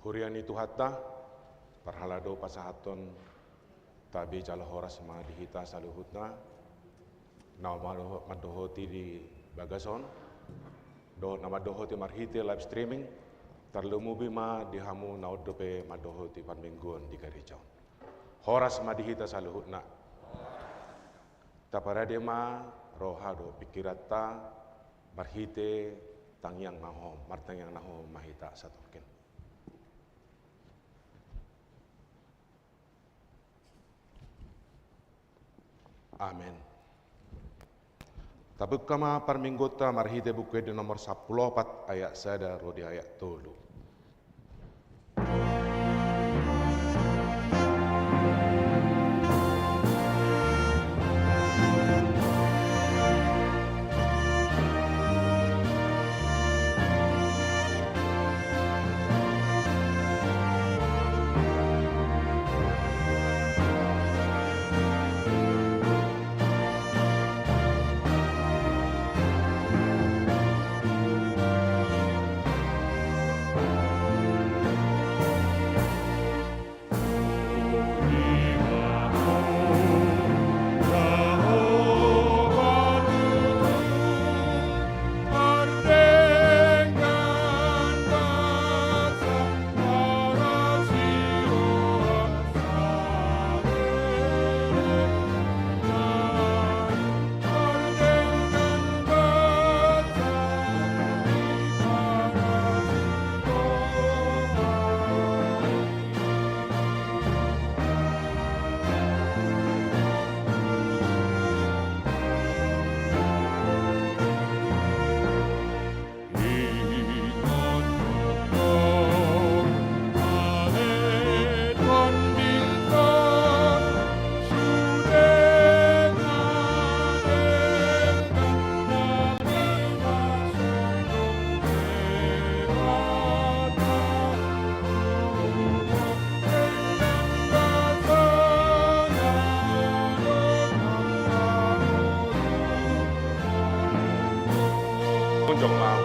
Huriani Tuhata, parhalado pasahaton tabi horas ma dihita saluhutna, nama madohoti di bagason, nama dohoti marhiti live streaming, tarlumubi ma dihamu naudope madohoti panmingguan di Garicau. Horas ma dihita saluhutna, taparade ma rohado pikirata marhite tangyang naho, martangyang naho mahita satoken. Amin. Tabuk kama parminggota marhite buku di nomor 14 ayat sada rodi ayat 3. Kunjung mau.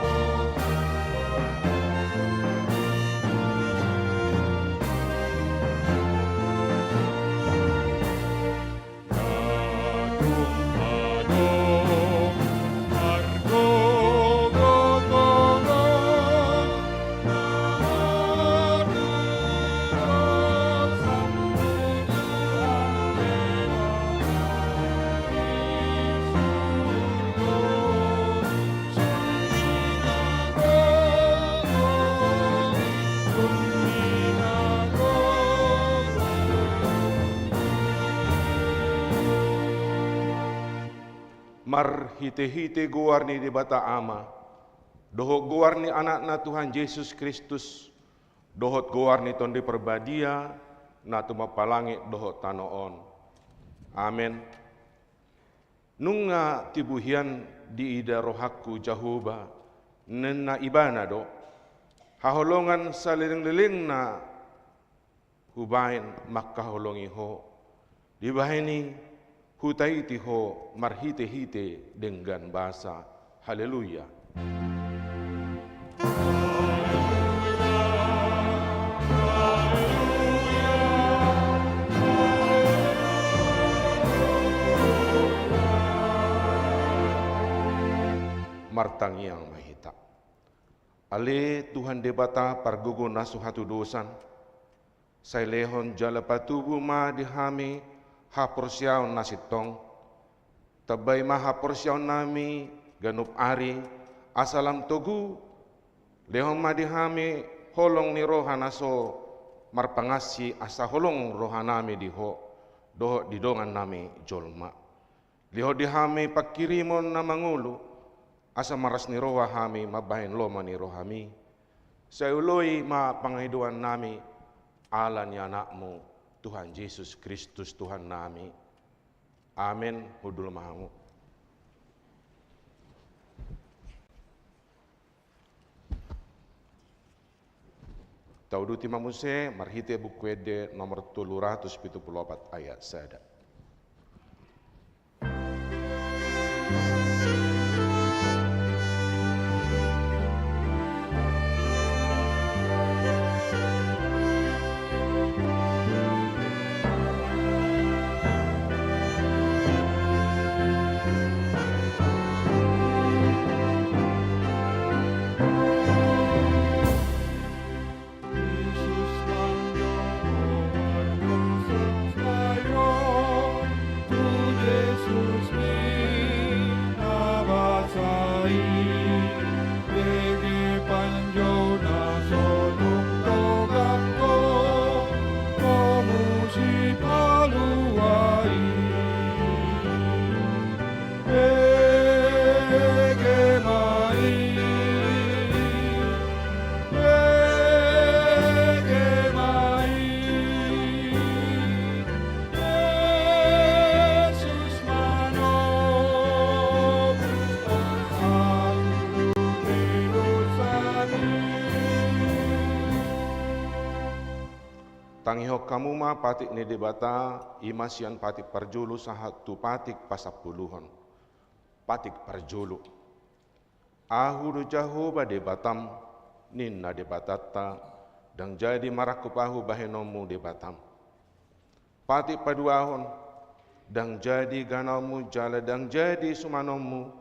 Mar hite-hite guarni di bata ama, dohot guarni anak-na Tuhan Yesus Kristus, dohot guarni tondi perbadia, na tumapalangi dohot tanoon. Amen. Nunga tibuhian di ida rohaku Jahuba, nena ibana do, haholongan sa liling-liling na hubain makkaholongi ho, dibahini hutaiti ho marhite-hite dengan bahasa haleluya. Martang yang mahita. Ale Tuhan debata pargugo nasuhatu dosan. Sailehon jala patubu ma dihami haporsiaw nasitong. Tabay ma haporsiaw nami ganup ari asalam togu. Lehon ma dihami holong ni rohanaso marpangasi asa holong rohanami diho. Doho didongan nami jolma. Liho dihami pakirimon na mangulu. Asa maras ni roha hami mabahin loma ni rohami. Sa uloy ma pangahiduan nami ala ni anakmu Tuhan Yesus Kristus Tuhan nami. Amin. Hudul mahamu. Tauduti mamuse marhite bukwede nomor 374 ayat sada. Pangiho kamu ma patik ni debata imasian patik parjulu sahatu patik pasapuluhon. Patik parjulu. Ahu jahu ba debatam ninna debatata dan jadi marakupahu bahenomu debatam. Patik paduahon dan jadi ganamu jala dan jadi sumanomu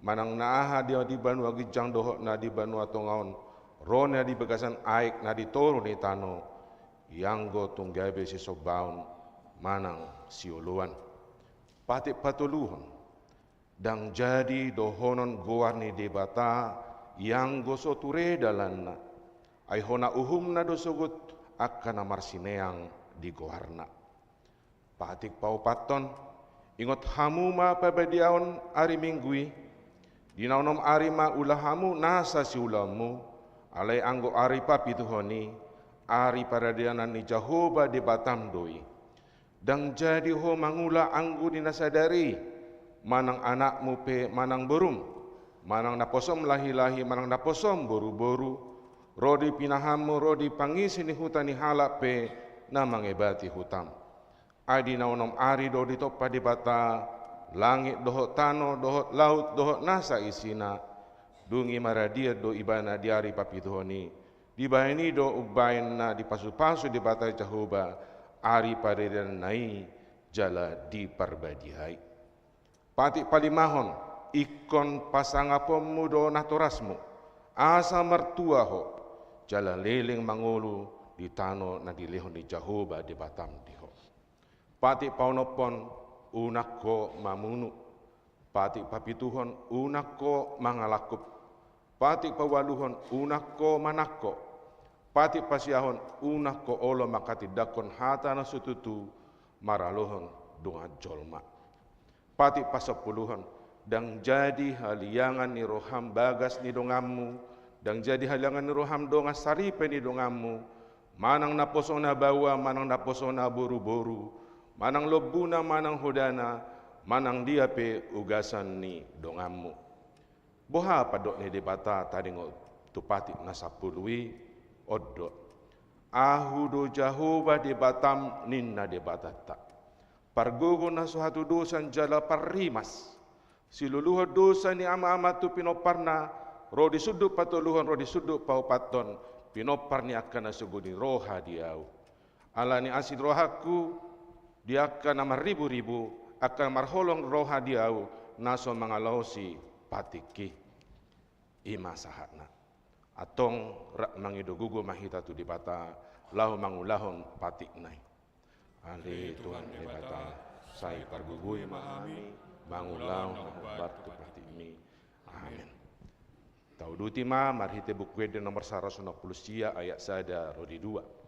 manang naaha dia di banu agijang dohok na di banu atongaon rone di bagasan aik na di toro ni tano yang go tunggabe si sobaun manang siuluan patik patuluhon dan jadi dohonon goarni debata yang go soture dalanna ai hona uhumna dosogut akan amarsineang di goarna. Patik pau paton ingot hamu ma pabadiaon ari minggui dinaunom ari ma ulahamu nasa si ulamu alai anggo ari papituhoni ari paradianan ni Jahoba di Batam doi dan jadi ho mangula anggu dinasadari manang anakmu pe manang berum manang naposom lahi-lahi manang naposom boru-boru rodi pinahamu rodi pangisi ni hutani halap pe namangebati hutam. Adi naunom ari do di topa di bata langit dohot tano dohot laut dohot nasa isina dungi maradia do ibana diari papituhoni dibaini do ugbain na di pasu-pasu di bata Jahoba ari paridan nai jala di parbadiai. Patik palimahon ikon pasangapomu do natorasmu asa mertua ho jala leling mangulu di tano na dilehon di Jahoba di Batam diho. Patik paunopon unakko mamunu, patik papituhon unakko mangalakup, patik pawaluhon unakko manakko, patik pasiahon unakko olo makati dakon hatana sututu maralohon dunga jolma. Patik pasapuluhon dang jadi haliangan ni roham bagas ni dongamu, dang jadi haliangan ni roham donga saripe ni dongamu, manang naposona bawa, manang naposona boru-boru, manang lobuna, manang hodana, manang dia pe ugasan ni dongamu. Boha padok ni debata tadi ngo tupatik nasapului oddo. Ahudo Jahoba di Batam ninna debatata. Pargogo na suhatu dosan jala parimas. Siluluho dosa ni ama-ama tu pinoparna rodi suduk patuluhan rodi suduk paupaton pinopar ni akan nasuguni roha diau. Ala ni asid rohaku dia akan amar ribu-ribu akan marholong roha diau naso mangalausi patiki ima sahatna atong rak mangido gugu mahita tu di bata lahu mangulahon patik nai ali Tuhan di bata sai pargugui mahami mangulau mahbar tu patik mi amin. Tau dutima marhite buku de nomor 160 sia ayat sada rodi 2.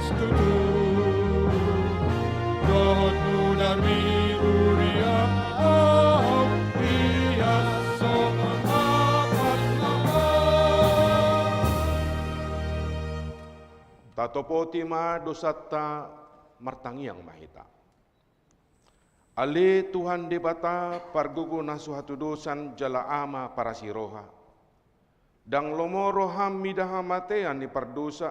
astutu dohot mudar mi uria oh iya songon apat nama Tatopoti ma dosata martangiang mahita. Ale Tuhan debata pargugu nasuhatu dosan jala ama para siroha. Dang lomoro ham midaha matean ni pardosa.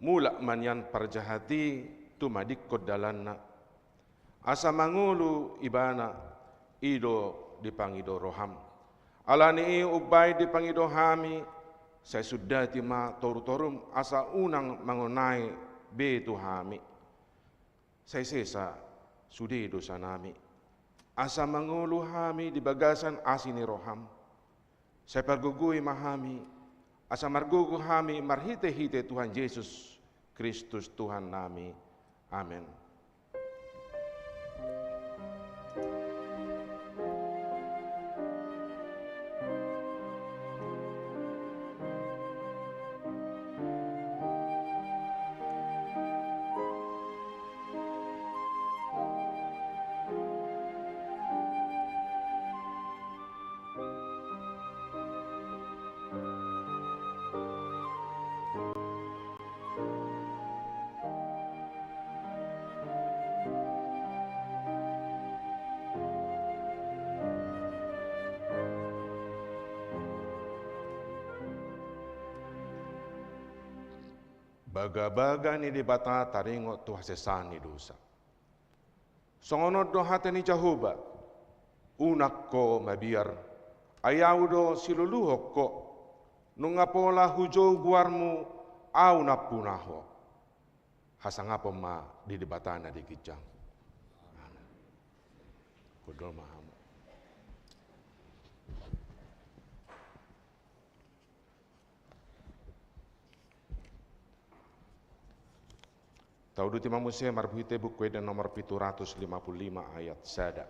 Mula manyan parjahati tumadik kodalanna. Asa mangulu ibana ido dipangido roham. Alani ubay dipangido hami. Saya sudah tima toru-torum asa unang mangunai betu hami. Saya sesa sudi dosa nami. Asa mangulu hami di bagasan asini roham. Saya pergugui mahami. Asa margugu hami marhite-hite Tuhan Yesus Kristus Tuhan nami. Amin. Baga-baga ni dibata taringo tu hasesani dosa. Songono do hatani Jahoba, unak ko mabiar, ayaw do siluluhok ko, nungapola hujo guarmu au napunaho. Hasangapo ma di dibata na di kijang. Kudol maham. Taudu ti mamusia marbuite buku dan nomor 755 ayat sada.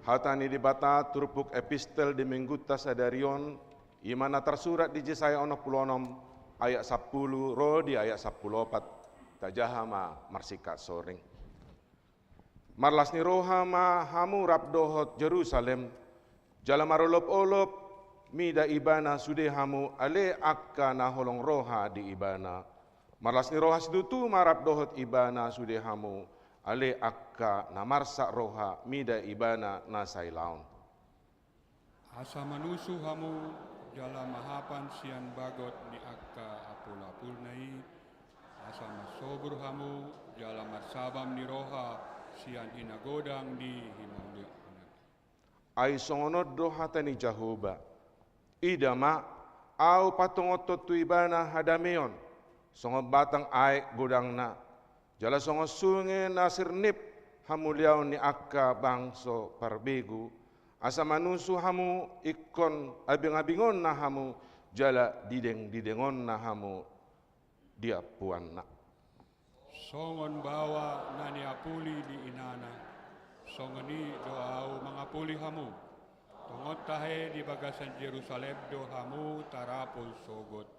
Hatani dibata turpuk epistel di mengguta sadarion imana tersurat di Jesaya 66 ayat 10 ro di ayat 14 tajahama marsika soring. Marlasni rohama hamu rabdohot Jerusalem jala marolop-olop mida ibana sude hamu ale akka na holong roha di ibana. Marlasni roha sidutu marabdohot ibana sude hamu ale akka na marsa roha mida ibana na sailaon. Asa manusu hamu jala mahapan sian bagot ni akka apul-apul nai. Asa masobur hamu jala marsabam ni roha sian inagodang di himaulia. Ay songonod do hatani Jahoba. Idama au patungot tu ibana hadameon. Songob batang ay godang na. Jala songo sunge nasir nip hamu liau ni akka bangso parbegu. Asa manusu hamu ikon abing-abingon na hamu jala dideng-didengon na hamu dia puanna. Songon bawa nani apuli di inana. Songoni doau mangapuli hamu. Tongot tahe di bagasan Jerusalem do hamu tarapul sogot.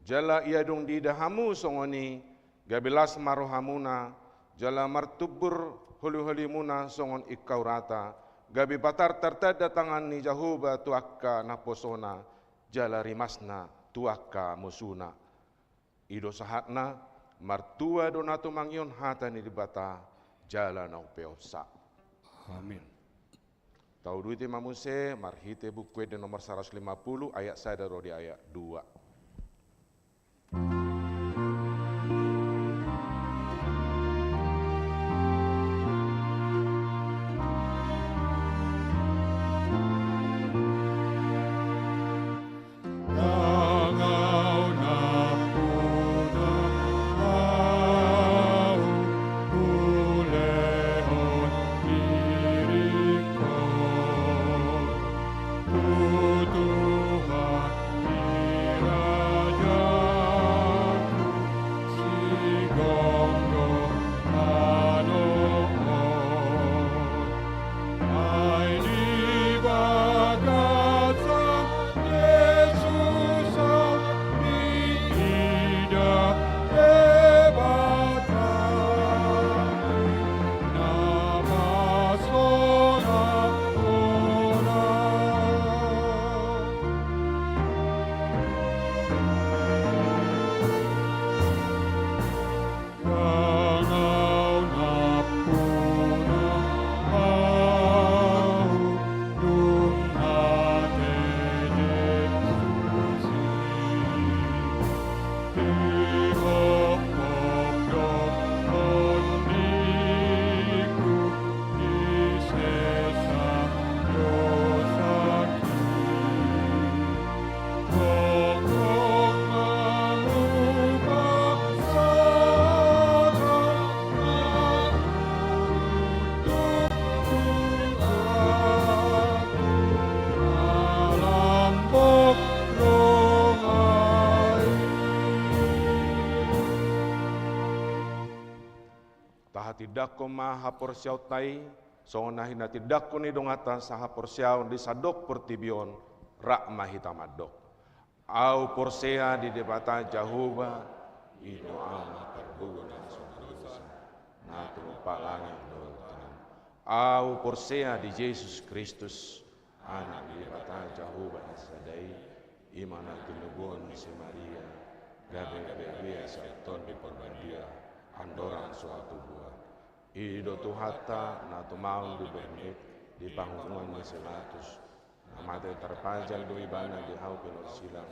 Jala ia dong di dahamu songoni gabilas maru hamuna. Jala martubur huli-huli muna songon ikau rata. Gabi batar tertada tangan ni Jahuba tuakka naposona. Jala rimasna tuakka musuna. Ido sahatna martua donato mangyon hata ni dibata jala nau peosa. Amin. Tau duiti mamuse marhite buku de nomor 150 ayat saya di ayat 2. Tidak ko mahapor siyaw tay, so nahina tidak ko ni dongata sa hapor siyaw di sadok portibion, rak mahitamadok. Au porsea di debata Jahuba, ino ama perguna sodosa, na tumpalangin dotan. Au porsea di Yesus Kristus, anak di debata Jahuba sadai, imana tinubon si Maria, gabe-gabe sa ton di porbandia, andoran suatu buah. Ido tu hatta na tu maun di bernit di panggungan meselatus na mate terpajal do ibana di hau pelor silang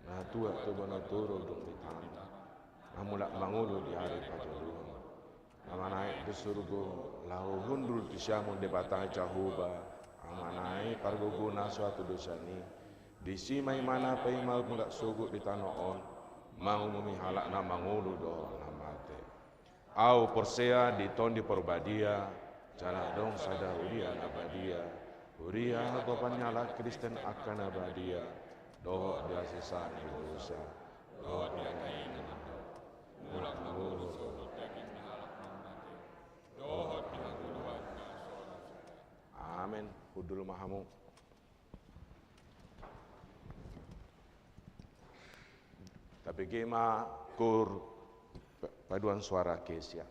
na tua tu bono turu dong di tanda na mulak mangulu di hari pajoruh na manai di surgo lau hundul di syamun di batang Jahuba amanai parguguna suatu dosani di simai mana paimal mulak sugut di tanah on mau memihalak na mangulu do na mate. Au porsea di ton di porbadia, jala dong sada uria abadia, uria topan nyala Kristen akan abadia, doh dia sisa di dosa, doh dia kain mulak mangulu, doh dia guluan. Amin. Hudul mahamu. Tapi gema kur paduan suara kesia.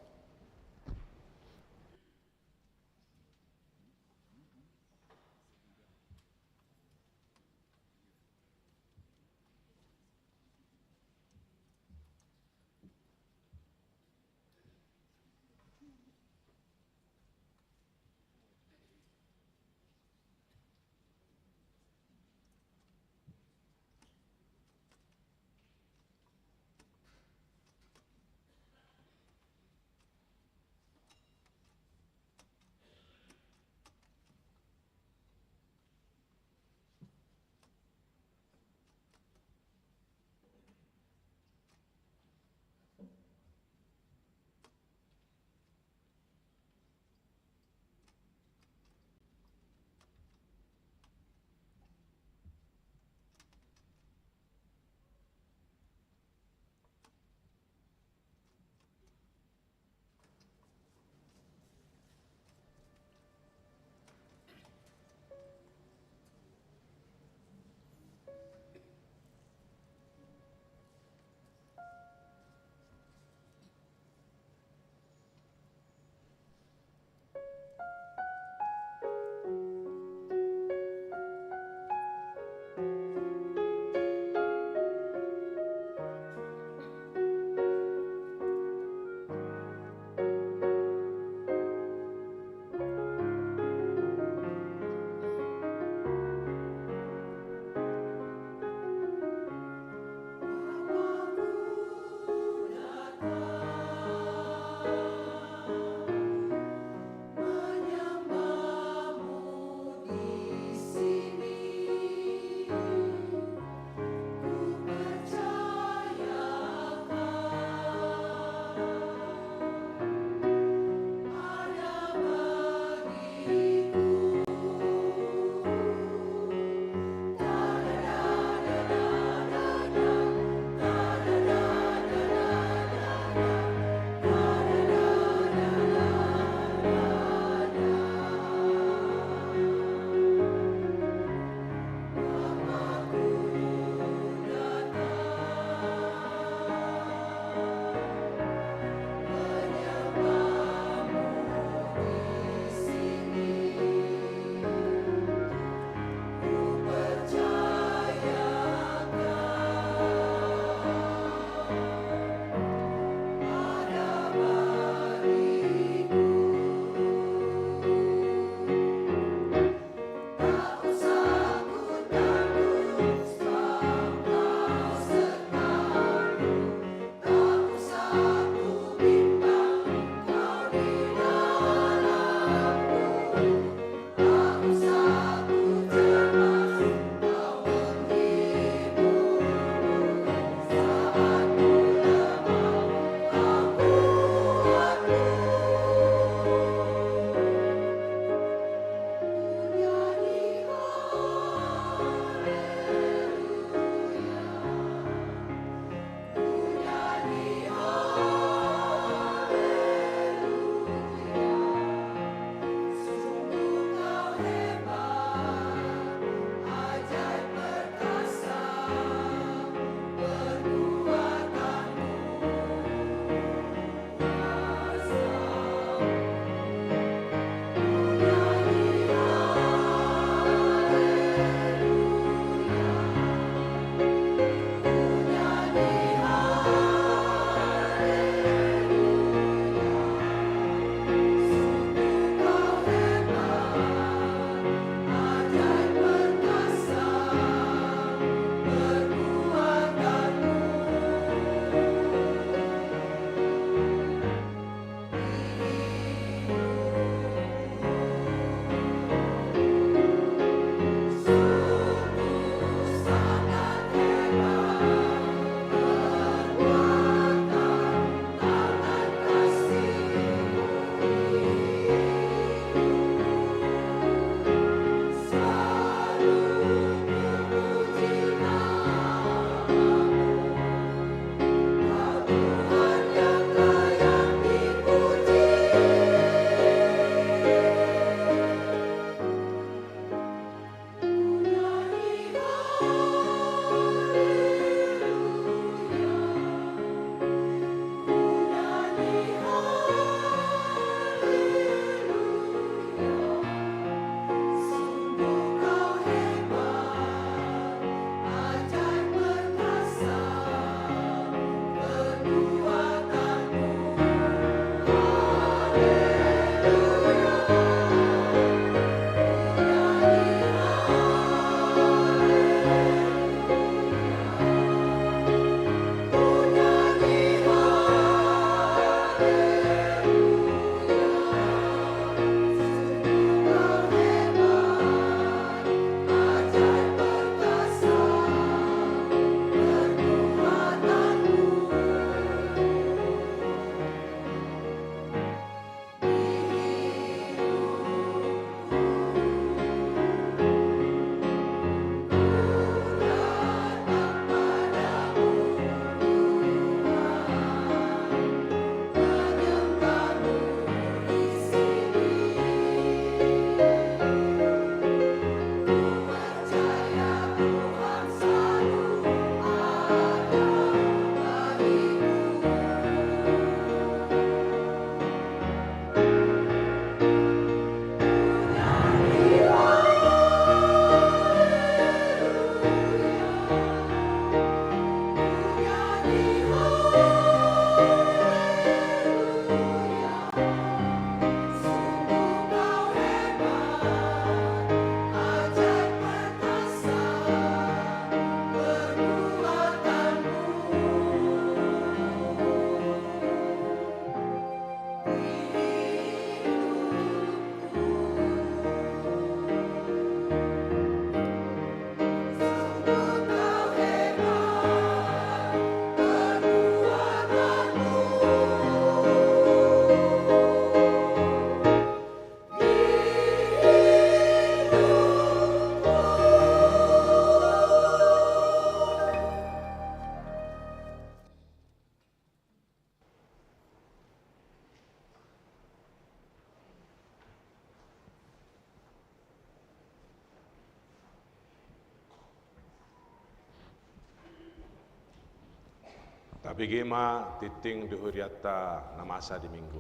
Abigema titing dihuriata namasa di minggu.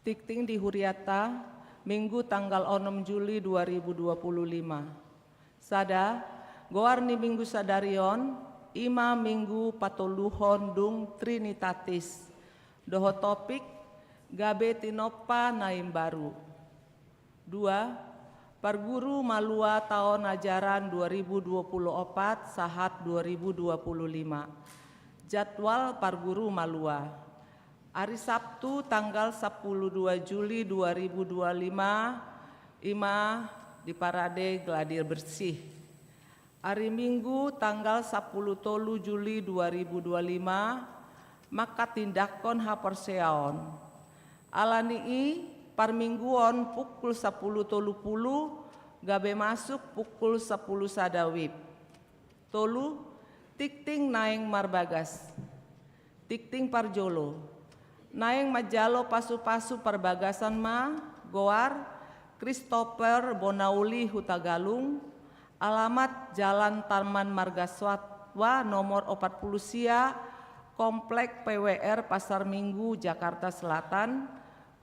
Tikting di Huriata, Minggu tanggal 6 Juli 2025. Sada, goarni Minggu sadarion, ima Minggu patoluhon dung Trinitatis. Doho topik, gabe tinopa naim baru. 2. Parguru Malua tahun ajaran 2024 sahat 2025. Jadwal Parguru Malua. Hari Sabtu tanggal 12 Juli 2025 ima di Parade Gladir Bersih. Hari Minggu tanggal 10 Juli 2025 maka tindakon haperseaon. Alanii parmingguon pukul 10.30 gabe masuk pukul 10 sadawib. Tolu tikting naeng marbagas. Tikting parjolo. Naeng majalo pasu-pasu perbagasan ma goar Christopher Bonauli Hutagalung, alamat Jalan Taman Margasatwa nomor 40 Sia, Komplek PWR Pasar Minggu Jakarta Selatan,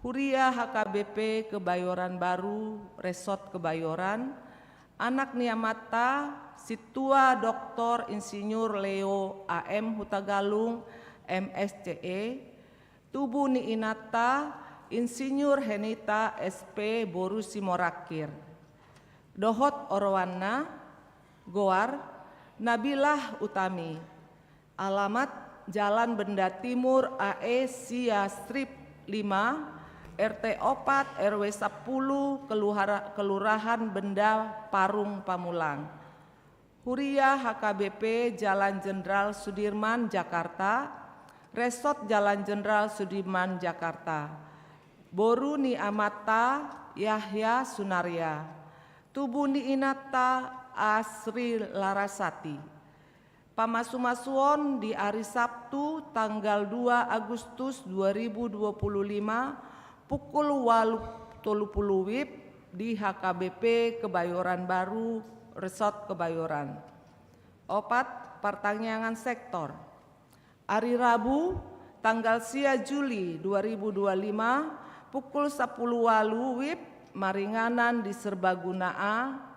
Huria HKBP Kebayoran Baru Resort Kebayoran, anak niamata Situa Dr. Insinyur Leo AM Hutagalung MSCE, Tubuh ni Inata, Insinyur Henita SP Boru Simorakir. Dohot Orwana, Goar, Nabilah Utami. Alamat Jalan Benda Timur AE Sia Strip 5, RT 4 RW 10, Kelurahan Benda Parung Pamulang. Huria HKBP Jalan Jenderal Sudirman Jakarta, Resort Jalan Jenderal Sudirman Jakarta. Boru ni Amata Yahya Sunaria. Tubuh ni Inata Asri Larasati. Pamasumasuon di hari Sabtu tanggal 2 Agustus 2025 pukul 8.30 WIB di HKBP Kebayoran Baru Resort Kebayoran. 4. Pertanyaan sektor. Hari Rabu tanggal sia Juli 2025 pukul 10 walu WIB maringanan di Serbagunaa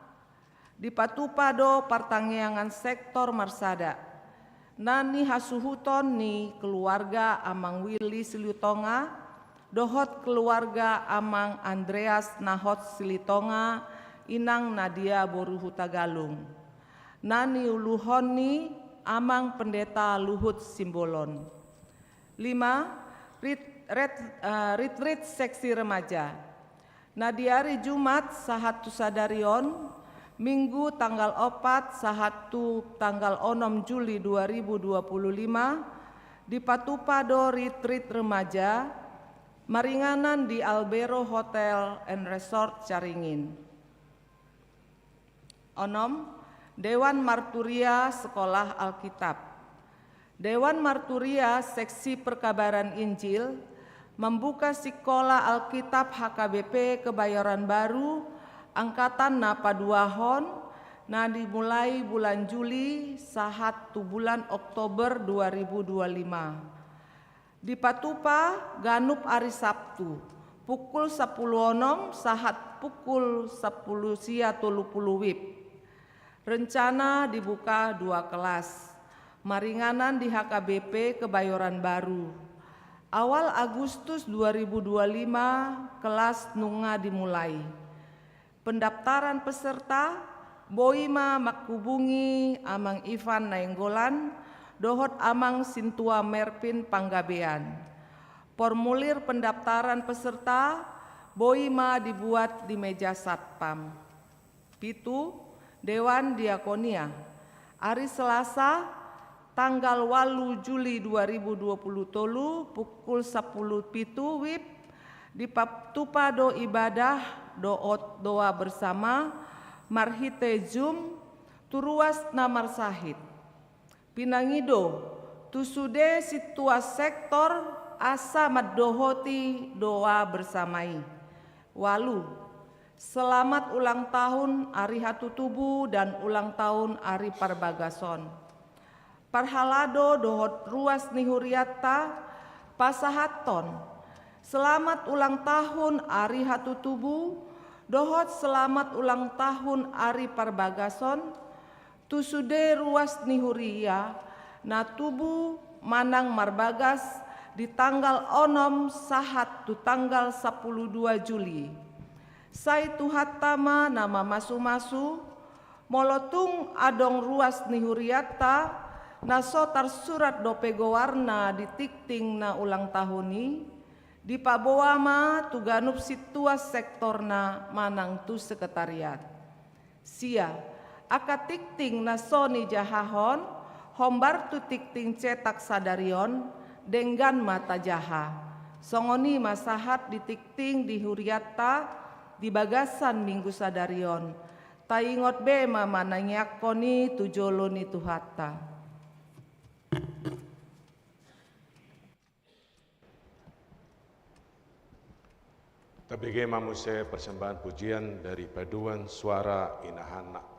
di Patupado pertanyaan sektor Marsada. Nani hasuhuton ni keluarga Amang Willy Silitonga, dohot keluarga Amang Andreas Nahot Silitonga, inang Nadia Boru Hutagalung. Nani uluhoni Amang Pendeta Luhut Simbolon. 5. Retreat seksi remaja. Di hari Jumat sahatu sadarion, Minggu tanggal 4 sahatu tanggal 6 Juli 2025 di Patupado Retreat Remaja, maringanan di Albero Hotel and Resort Caringin. 6. Dewan Marturia Sekolah Alkitab. Dewan Marturia Seksi Perkabaran Injil membuka Sekolah Alkitab HKBP Kebayoran Baru angkatan napa 2 hon dimulai bulan Juli sahat bulan Oktober 2025. Di Patupa Ganup hari Sabtu pukul 10.00 sahat pukul 10 sia 30 WIB. Rencana dibuka 2 kelas, maringanan di HKBP Kebayoran Baru. Awal Agustus 2025 kelas nunga dimulai. Pendaftaran peserta Boima Makubungi Amang Ivan Nainggolan, dohot Amang Sintua Merpin Panggabean. Formulir pendaftaran peserta Boima dibuat di meja satpam. 7. Dewan Diakonia. Hari Selasa tanggal 8 Juli 2020 pukul 10.07 WIB di Patupado Ibadah doa bersama Marhite Zoom Turuas Namar Sahid. Pinangido tusude situa sektor asa madohoti doa bersamai. Walu, selamat ulang tahun Ari Hatutubu dan ulang tahun Ari Parbagason. Parhalado dohot ruas nihuriata pasahaton. Selamat ulang tahun Ari Hatutubu, dohot selamat ulang tahun Ari Parbagason. Tusude ruas nihuria na tubu manang marbagas di tanggal onom sahat tu tanggal 12 Juli. Sai tuhatama nama masu-masu molotung adong ruas nihuriata nasotar surat dopego warna di tikting na ulang tahuni di pabowama tuganup situa sektorna manang tu sekretariat. Sia aka tikting na soni jahahon hombar tu tikting cetak sadarion dengan mata jaha. Songoni masahat di tikting di huriata di bagasan minggu sadarion. Taingot be mama nanyakoni tujoloni tuhata. Tabege mamuse persembahan pujian dari paduan suara Inahana.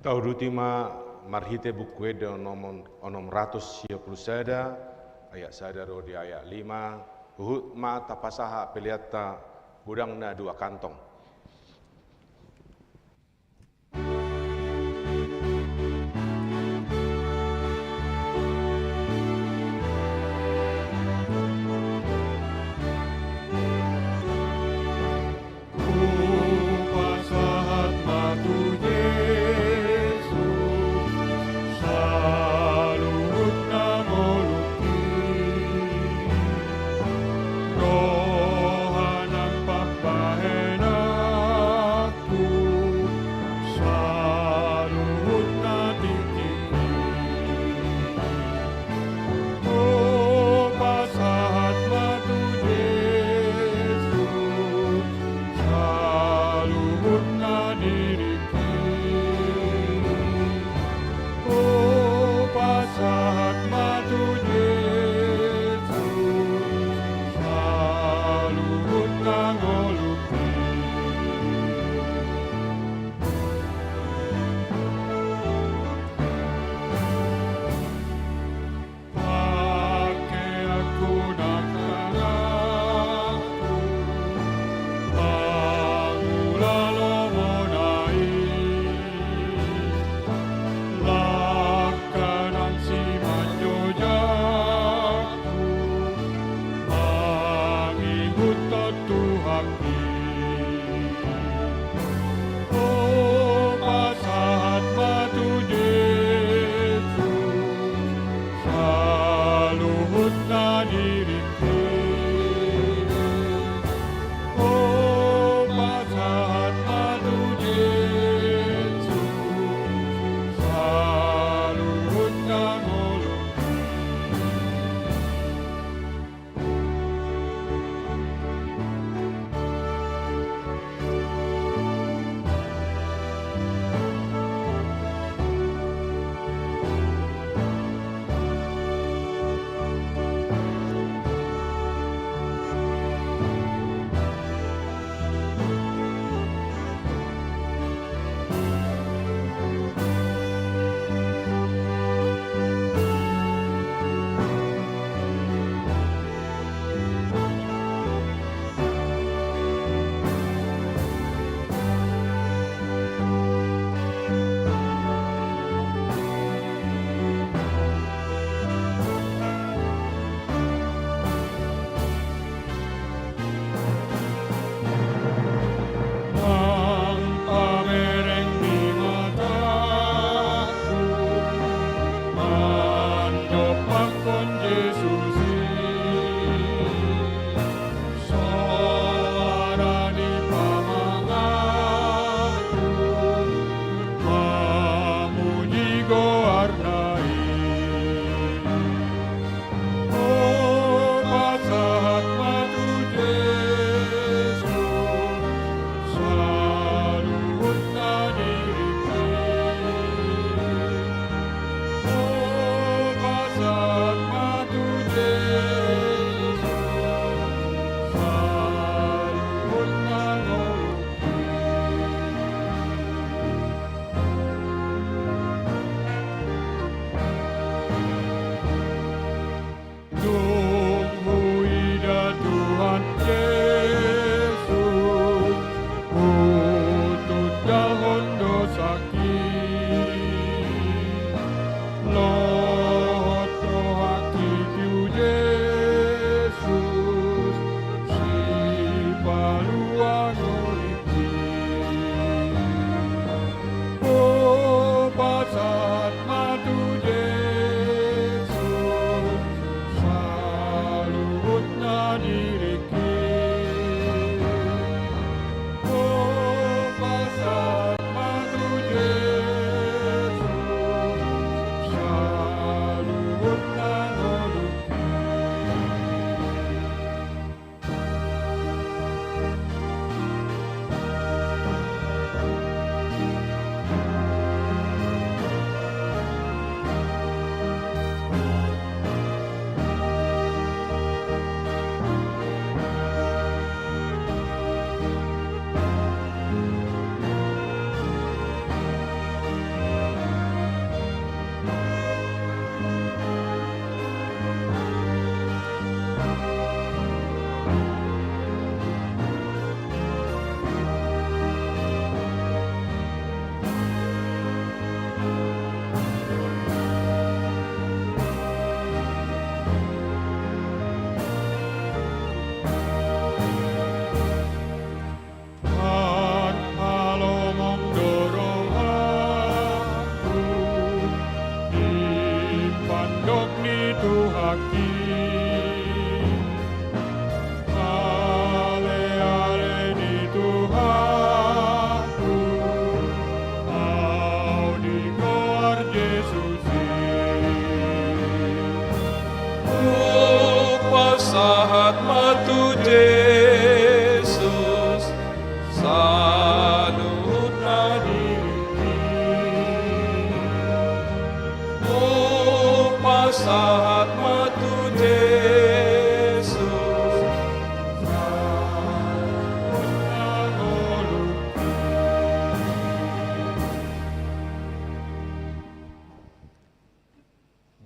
Tau dutima marhite bukwede onom ratus sia pulsada ayat sada ro di ayat 5 uhut ma tapasaha peliata budangna 2 kantong. Rohanang pagpahena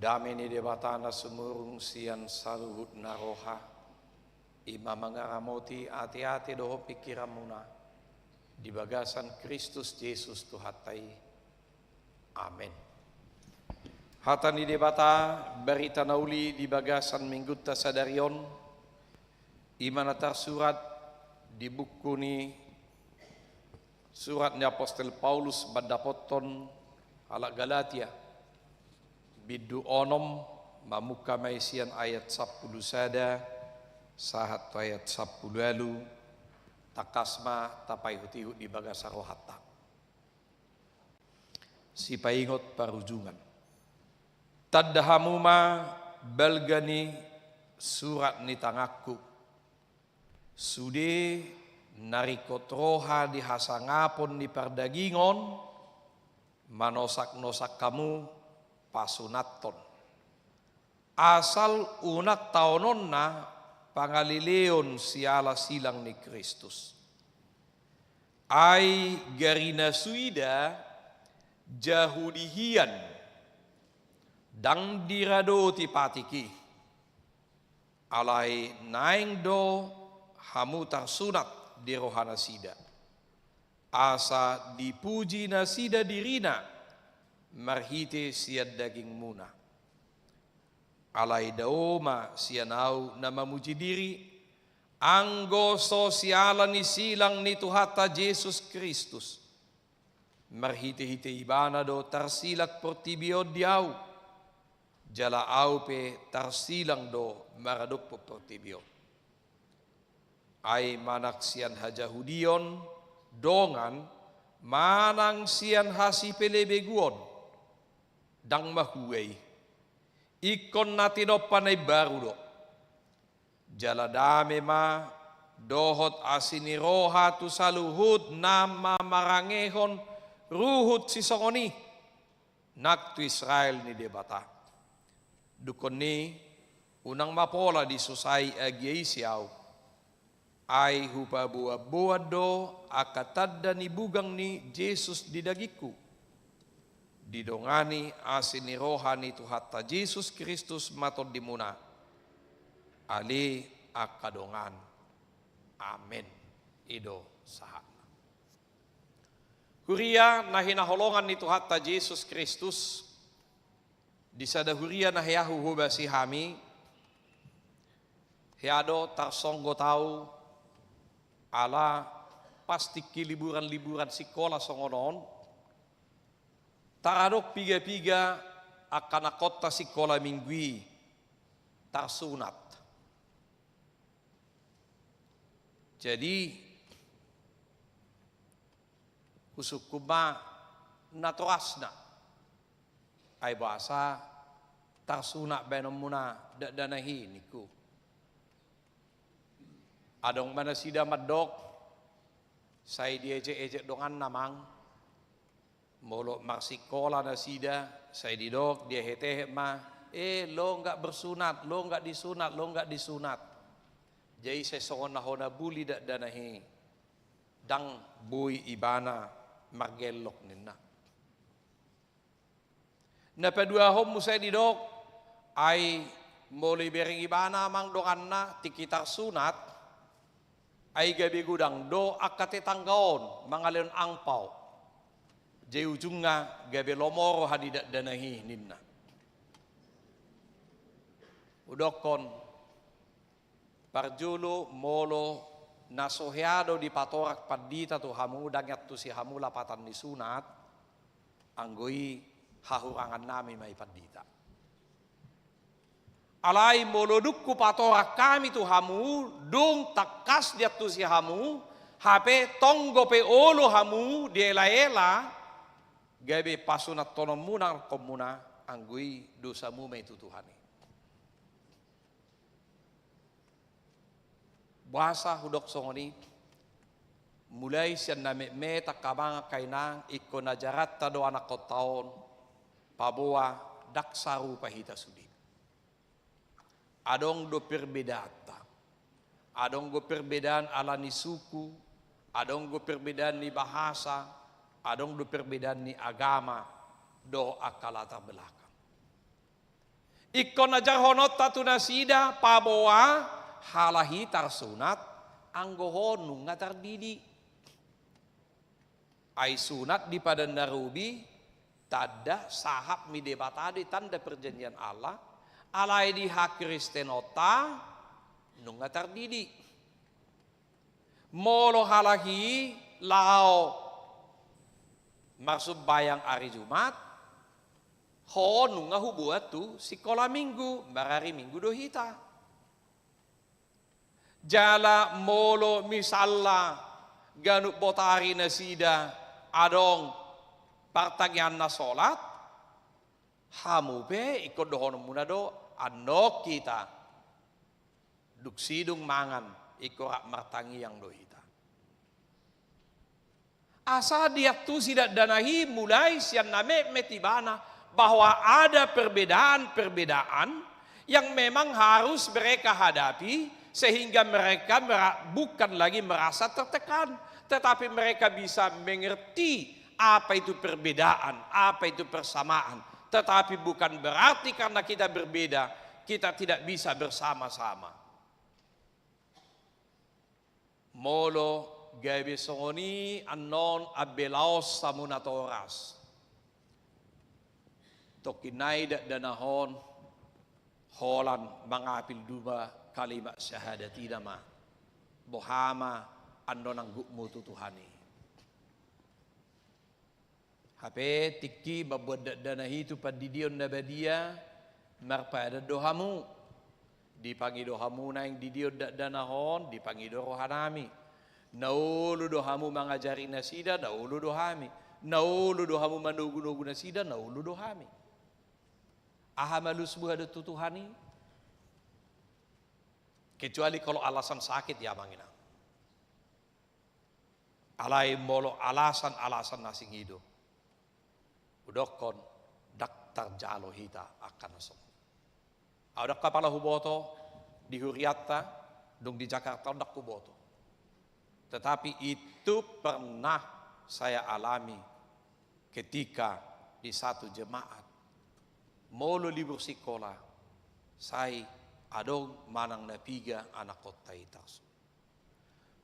dami ni debatana sumurung sian saluhut naroha. Ima mangaramoti ati-ati doho pikiramuna. Di bagasan Kristus Yesus Tuhatai. Amin. Hata ni debata berita nauli di bagasan minggutta sadarion. Ima natar surat di buku ni surat ni Apostel Paulus badapoton ala Galatia. Bidu onom mamuka maisian ayat 10 sada sahat ayat 10 lalu takasma tapai hutihu di bagasa rohata. Si paingot parujungan. Taddahamuma belgani surat ni tangaku. Sude narikot roha di hasangapon ni perdagingon manosak-nosak kamu pasunaton. Asal unat taonon na pangalileon siala silang ni Kristus. Ai garina suida jahudihian dang dirado tipatiki. Alai naing do hamu tarsunat di rohana sida. Asa dipuji nasida dirina marhite siad daging muna. Alai daoma sianau na mamuji diri anggo sosiala ni silang ni Tuhata Yesus Kristus. Marhite-hite ibana do tarsilat portibio diau. Jala au pe tarsilang do maradok portibio. Ai manak sian hajahudion dongan manang sian hasi pelebeguon dang mahuwei ikon natino panay baru do jala dame ma dohot asini roha tu saluhut nama marangehon ruhut si songoni nak tu Israel ni debata dukon ni unang mapola di susai agiai siau ai hupa buah do akatadda ni bugang ni Yesus di dagiku. Didongani asini rohani Tuhata Yesus Kristus matod dimuna. Ali akadongan. Amin. Ido sahana. Huria na hinaholongan ni Tuhata Yesus Kristus. Disada huria na hiyahu hubasi hami. Hiado tarsonggo tau ala pasti liburan-liburan sekolah songonon taradok piga-piga akan akota sekolah minggui tarsunat. Jadi kusukuma naturasna ai bahasa tarsunat benomuna danahi niku. Adong mana sida madok saya diejek-ejek dongan namang molok marsikola na sida saya didok dia heteh mah lo enggak bersunat lo enggak disunat jadi saya songon nahona buli dak danahi dang bui ibana margelok ninna na pedua hom saya didok ai moloi bering ibana mang donganna tikitar sunat ai gabi gudang do akate tanggaon mangalon angpau je ujungna gabi lomoro hadidak danahi ninna udokon parjulu molo nasoheado di patorak padita tu hamu dangat tu si hamu lapatan di sunat anggoi hahurangan nami mai padita alai molodukku patorak kami tu hamu dung takas dia tu si hamu hape tonggo pe olo hamu diela-ela gabe pasunat tonom muna komuna anggui dosamu mai tu Tuhani bahasa hudok songoni mulai sian name me takabanga kainang ikon najarat tado anak kotaon paboa daksaru pahita sudi adong do perbedaan, adong go perbedaan ala ni suku, adong go perbedaan ni bahasa, adong do perbedaan ni agama, do akal latar belakang. Ikon ajar honot tatuna sida paboa halahi tarsunat anggohon nunga tardidi. Ai sunat di padan darubi tada sahab mi debatade tanda perjanjian Allah. Alai di hak Kristenota nunga tardidi. Molo halahi lao maksud bayang hari Jumat. Ho nunga hubuat tu sekolah minggu, barari minggu dohita. Jala molo misalla ganuk botari nasida adong partagyan na solat. Hamu be ikut dohon munado anok kita. Duksidung mangan ikorak martangi yang dohita. Asa dia tu sidat danahi mulai sian name metibana. Bahwa ada perbedaan-perbedaan yang memang harus mereka hadapi sehingga mereka bukan lagi merasa tertekan, tetapi mereka bisa mengerti apa itu perbedaan, apa itu persamaan. Tetapi bukan berarti karena kita berbeda, kita tidak bisa bersama-sama. Molo gawe songoni anon abelaos samunatoras. Tokinai danahon holan mangapil dua kalimat syahadati nama bohama andonang gukmu tutuhani. Hape tiki babuat danahi tu padidion nabadia marpada dohamu dipangi dohamu na yang didion danahon dipangi rohanami. Naulu dohamu mangajari nasida naulu dohami. Naulu dohamu manugu-nugu nasida naulu dohami. Ahamalus buah ada tutuhani. Kecuali kalau alasan sakit ya mangina. Alai molo alasan nasing hidup. Udokon daktar jalo hita akan nasong. Ada kapala huboto di Huriatta, dong di Jakarta dak huboto. Tetapi itu pernah saya alami ketika di satu jemaat. Molo libur sekolah, saya adong manang napiga anak kota itas.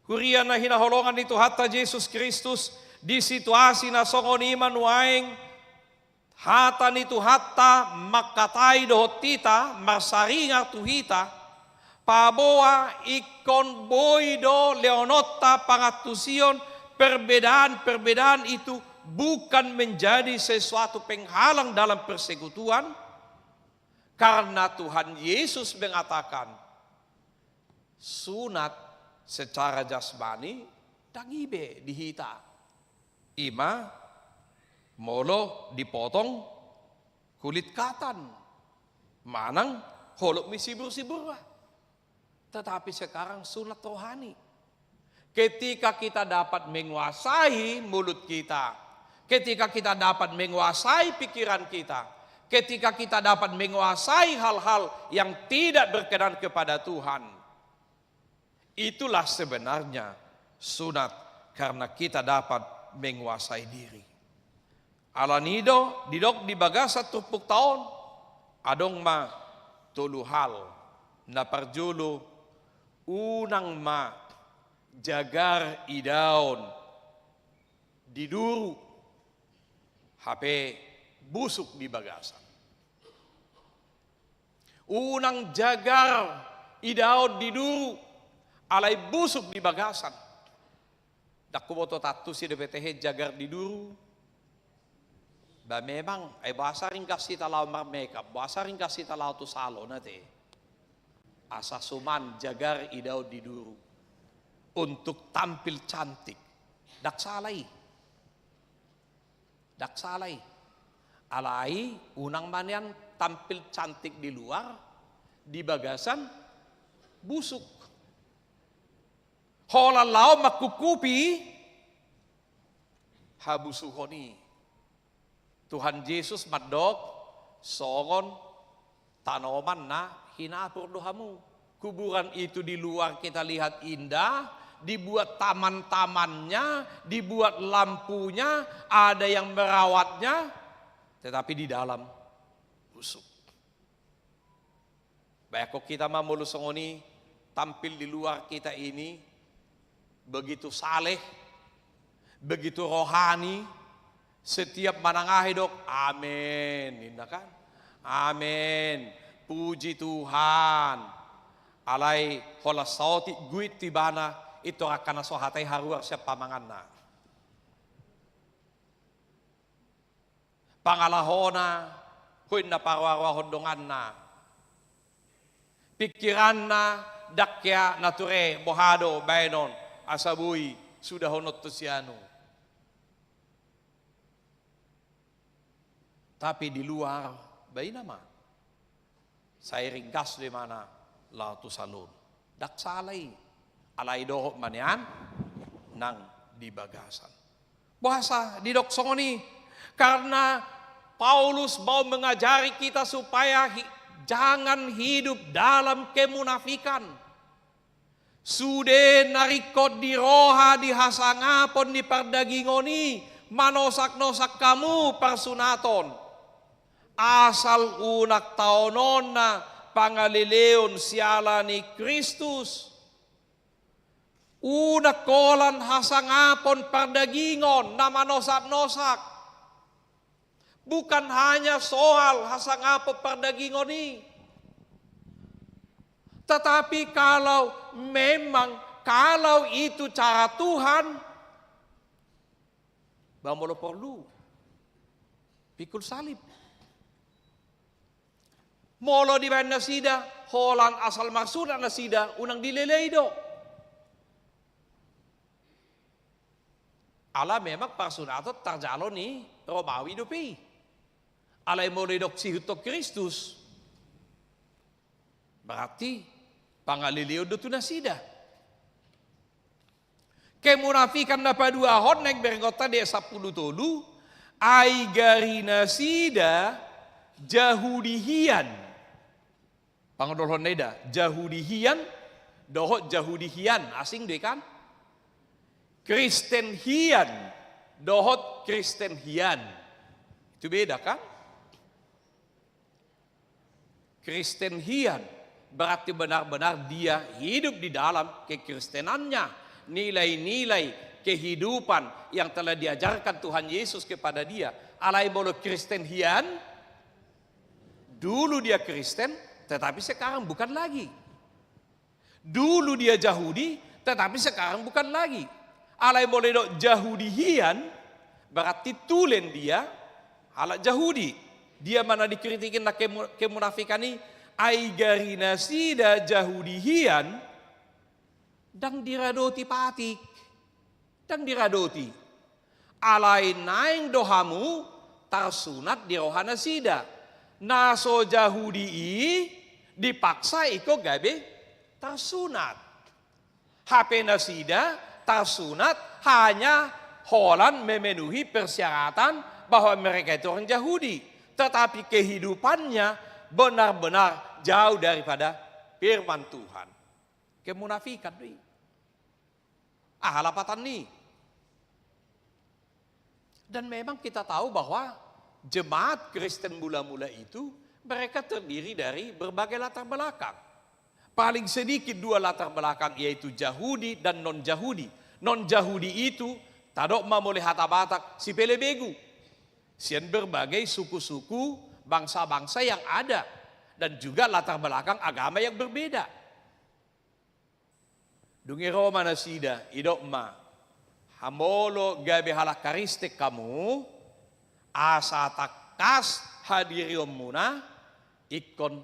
Kurian na hinaholongan itu hatta Yesus Kristus di situasi na songoniman waeng hatan itu hatta makatai dohot tita masaringa tuhita paboa ikon boido leonotta pangatusion perbedaan itu bukan menjadi sesuatu penghalang dalam persekutuan karena Tuhan Yesus mengatakan sunat secara jasmani tangibe dihita ima molo dipotong kulit katan manang holok misibur-sibur tetapi sekarang sunat rohani ketika kita dapat menguasai mulut kita. Ketika kita dapat menguasai pikiran kita, ketika kita dapat menguasai hal-hal yang tidak berkenan kepada Tuhan, itulah sebenarnya sunat karena kita dapat menguasai diri. Alanido didok di bagasa tupuk tahun, adong ma tulu hal na parjulu unang ma jagar idaon diduru HP busuk di bagasan. Unang jagar idaon diduru alai busuk di bagasan. Dakku boto tatu si DPTH jagar diduru. Ba memang bahasa ringkas kita lau makeup, bahasa ringkas kita lau tu salo nate. Asa suman jagar idaon diduru untuk tampil cantik. Dak salai. Alai unang manian tampil cantik di luar, di bagasan busuk. Holalau makukupi habusuhoni. Tuhan Yesus madok songon tanoman na hinapur dohamu. Kuburan itu di luar kita lihat indah, dibuat taman-tamannya, dibuat lampunya, ada yang merawatnya, tetapi di dalam busuk. Baik kok kita mamulu songoni tampil di luar kita ini begitu saleh, begitu rohani, setiap manangahi dok, amin, indah kan? Amin, puji Tuhan. Alai hola sauti guit tibana itu akan sohatai haruar siapa manganna. Pangalahona, huinna parwarwa hondonganna. Pikiranna dakya nature bohado bainon asabui sudah honot tusianu. Tapi di luar bayi nama saya ringkas di mana lautu salun dak salai alai dohok manian nang di bagasan bahasa di dok songoni karena Paulus mau mengajari kita supaya jangan hidup dalam kemunafikan. Sude narikot di roha di hasangapon di pardagingoni manosak-nosak kamu parsunaton. Asal unak taonona pangalileon siala ni Kristus. Unak kolan hasangapon pardagingon na manosak-nosak. Bukan hanya soal hasangapon pardagingoni. Tetapi kalau itu cara Tuhan, bamolo perlu pikul salib. Molo di banda sida, holan asal maksudan na sida, unang dileleido. Ala memang parsunatot tarjalo ni Romawi dopi. Alay mo lidok si Hutok Kristus. Berarti pangaliliw do na sida. Kemunafikan na padua hon nek berengota de 10 tolu ay garina sida Jahudihian. Pangadolhon neda Jahudihian dohot Jahudihian asing deh kan? Kristen Hian dohot Kristen Hian. Itu beda kan? Kristen Hian berarti benar-benar dia hidup di dalam kekristenannya, nilai-nilai kehidupan yang telah diajarkan Tuhan Yesus kepada dia. Alai bolo Kristen Hian, dulu dia Kristen, tetapi sekarang bukan lagi. Dulu dia Yahudi, tetapi sekarang bukan lagi. Alai bolo Yahudi Hian, berarti tulen dia ala Yahudi. Dia mana dikritikin na kemunafikan ini ai garina sida Jahudihian dang diradoti patik dang diradoti alai naing dohamu tarsunat di rohana sida naso Jahudi dipaksa iko gabe tarsunat HP nasida tarsunat hanya holan memenuhi persyaratan bahwa mereka itu orang Yahudi. Tetapi kehidupannya benar-benar jauh daripada firman Tuhan. Kemunafikan nih. Halapatan nih. Dan memang kita tahu bahwa jemaat Kristen mula-mula itu mereka terdiri dari berbagai latar belakang. Paling sedikit 2 latar belakang yaitu Yahudi dan non-Yahudi. Non-Yahudi itu tadok mamole hata batak si pelebegu. Sian berbagai suku-suku, bangsa-bangsa yang ada. Dan juga latar belakang agama yang berbeda. Dungi Roma nasida, idok ma. Hamolo gabe halak karistik kamu, asa takas hadiriom muna, ikon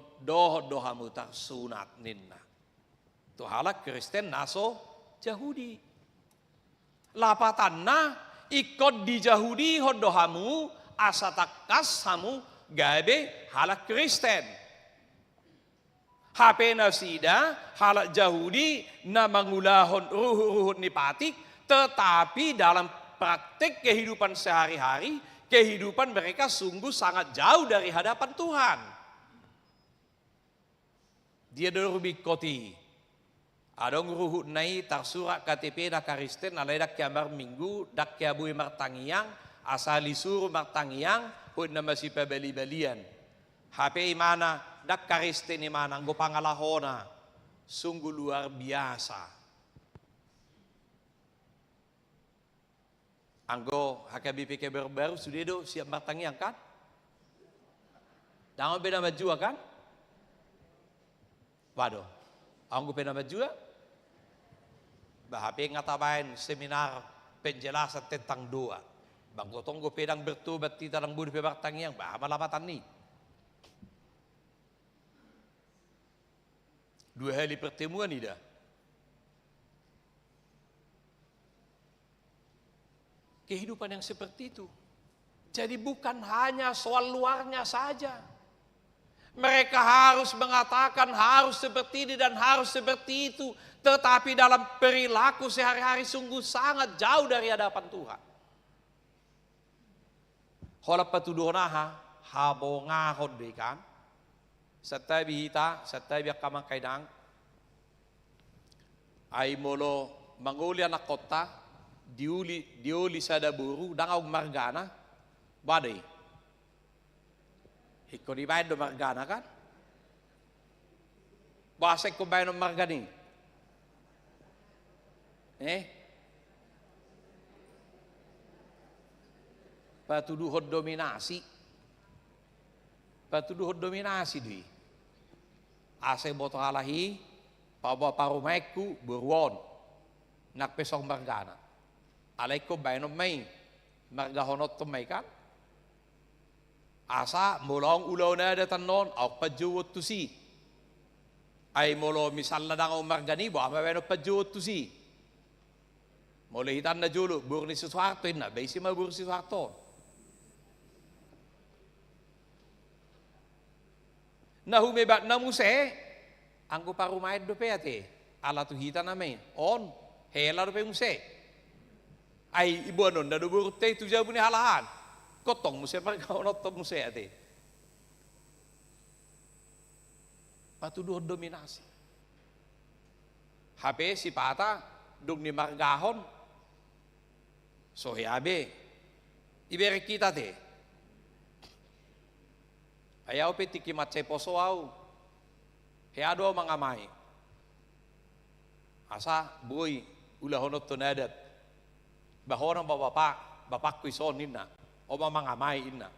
dohamu tak sunat ninna. Itu halak Kristen naso Yahudi. Lapatanna, ikon di Yahudi hodohamu, asa takas hamu gabe halak Kristen. HP nasida halak Yahudi na mangulahon ruhut nipatik, tetapi dalam praktek kehidupan sehari-hari, kehidupan mereka sungguh sangat jauh dari hadapan Tuhan. Dia dorubik koti. Adong ruhut nai tarsurak KTP na Kristen alai dak kiamar minggu dak kiabui martangiang asali suruh martangiang pun nama si pabali-balian. HP mana dakkariste ni manang go pangalahona sungguh luar biasa. Anggo HKBPK baru sudah do siap bertangiang kan? Dangan beda maju kan? Waduh, anggo beda maju bahapin ngatabain seminar penjelasan tentang doa. Bang gotong go pedang bertobat ti dalam budi bertangiang bah malapatan ni. 2 hari pertemuan ni dah. Kehidupan yang seperti itu. Jadi bukan hanya soal luarnya saja. Mereka harus mengatakan harus seperti ini dan harus seperti itu. Tetapi dalam perilaku sehari-hari sungguh sangat jauh dari hadapan Tuhan. Kalau patuduhnaha habongahod deh kan. Setabi hita, setabi akamang kaidang. Ay molo manguli anak kota, diuli sada buru, dangaw margana, badai. Hiko di bayan do margana kan? Basek ko bayan do margani. Patuduhod dominasi. Patuduhod dominasi di. Ase boto halahi, pabawa parumeku berwon. Nakpesong margana. Alay ko bayan do may, margahonot to may kan? Asa mulong ulaw na datan non, au pajuwot to si. Ay mulo misal na dang margani, buha maweno pajuwot to si. Mulihitan na julo, burni si suharto na, baysi mabur si suharto. Nahumebat na muse, ang kuparumayad do peate, ala tuhita namin, on, hela do pe muse. Ay ibu anon, naduburte itu jauh ni halahan. Kotong muse margahonot to muse ate. Patuduh dominasi. HP si pata, dug ni margahon. So hiabe, iberi kita te. Ayaw pe tikimat say poso au. Hiado mga may. Asa, boy, ulahonot to nadat. Bahorang bapak ko ison nina. O mga may ina.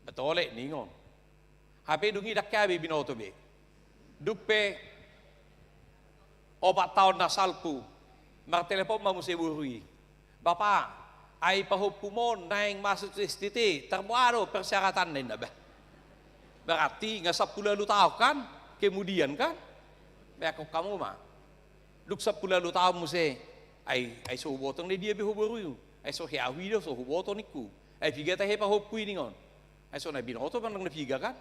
Batole, ningon. Hape dungi dakyabi binoto be. Dukpe, 4 taon na salpu. Martelepon mamuseburui. Bapa, ay pahupumon na yung masuk istiti. Termuaro persyaratan na ba? Berarti nga 10 tao kan, kemudian kan, kung kamu mah, duk 10 tao mo se, ay suhubotong ni dia bihuboruyo, ay so hiawi do, so huboto niku, ay piga tahe pahupui ningon, ay so na binoto man lang napiga kan,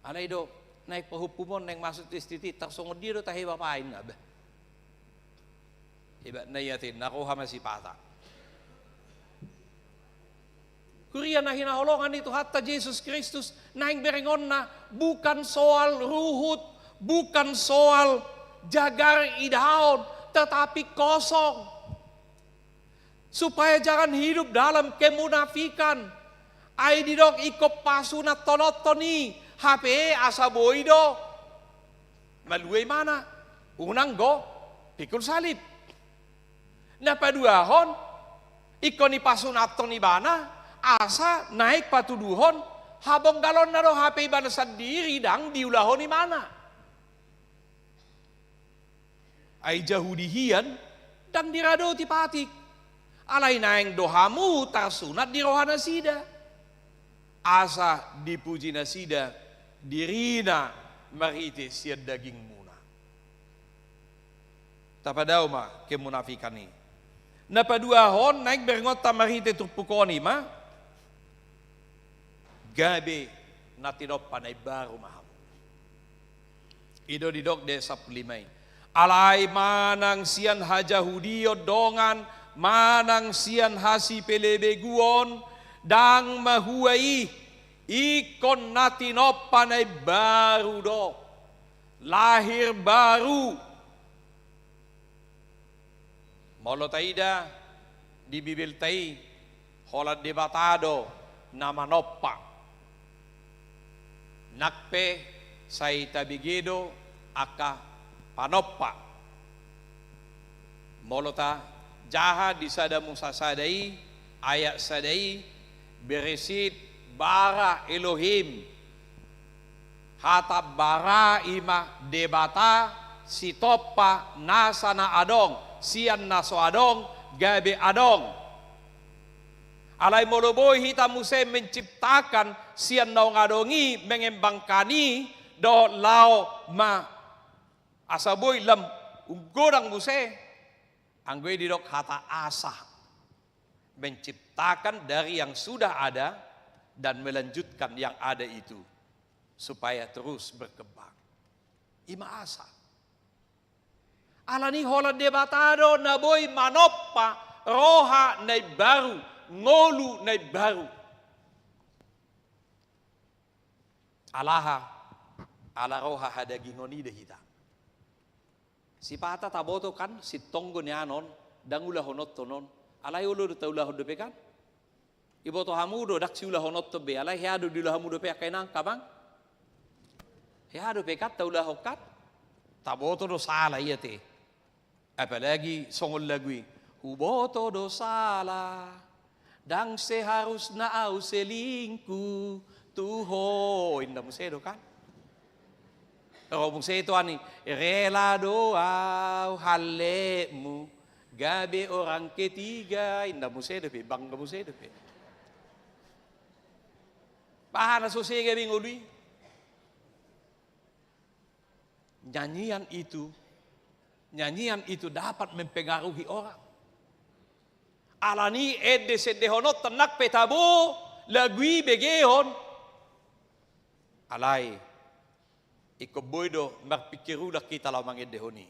anay do, naik pahupumon na yung masuk istiti, taksongod dia do tahe bapain na ba? Iba na yatin, nakuha masipata. Kuriya na hinaholongan itu hatta Yesus Kristus na yang beringon na bukan soal ruhut, bukan soal jagar idahon, tetapi kosong. Supaya jangan hidup dalam kemunafikan. Ay didok ikop pasunat tonotoni, HP asa boido. Maluay mana? Unang go, pikul salib. Napaduahon, ikon ni pasunat toni bana, asa naik patuduhon habang galon na ro HP iba na sendiri dang diulahon ni mana ay jahudihian dang dirado ti patik alay naeng dohamu tarsunat di rohana sida asa dipuji na sida dirina marite siya daging muna tapadaw ma kemunafikan ni napaduahon naik berngot tamarite turpukoni ma gabi na tinop panay baru maham. Ido didok desa pelimay. Alay manang sian hajahudio dongan, manang sian hasi pelebeguon, dang mahuai, ikon na tinop panay baru do. Lahir baru. Molotaida, di bibiltai, holad debatado, nama noppa. Nakpe say tabigedo aka panoppa. Molota jaha disada musa sadai ayat sadai beresit bara Elohim hata bara ima debata sitoppa nasana adong sian naso adong gabe adong. Alay moloboy hita muse menciptakan sian naong adongi mengembangkani do lao ma asaboy lam ugorang muse anggoy didok hata asa menciptakan dari yang sudah ada dan melanjutkan yang ada itu supaya terus berkembang. Ima asa. Alani hola debatado na boy manoppa roha na baru ngolu na baru. Alaha ala roha hadagi ngoni dehita. Si pata taboto kan si tonggo ni anon dangula honot tonon alai ulo do taulah do pekan. Ibo to hamudo dak si ulah honot to be alai hiado di ulah hamudo pe kainang kabang. Hiado pekat taulah hokat. Taboto do salah iya te. Apalagi songol lagui. Huboto do salah. Dang seharus na au selingku tuho indah musedo kan. Kalau musedo ani rela doa halemu gabe orang ketiga indah musedo pe bangga musedo pe. Bahana sosial gabe ngului. Nyanyian itu dapat mempengaruhi orang. Alani ede sedehonot tenak petabo lagui begehon. Alai ikoboido berpikirulah kita lamang edehoni.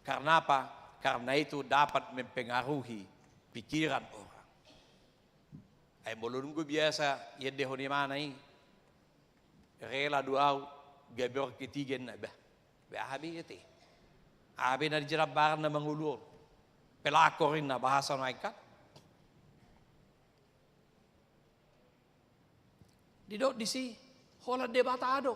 Karena apa? Karena itu dapat mempengaruhi pikiran orang. Ay molungu biasa edehoni mana ini? Rela duau gabor ketigen na ba. Ba habi ite. Abi na jirabar na mangulur. Pelakorin na bahasa naikat. Didok disi hola debatado.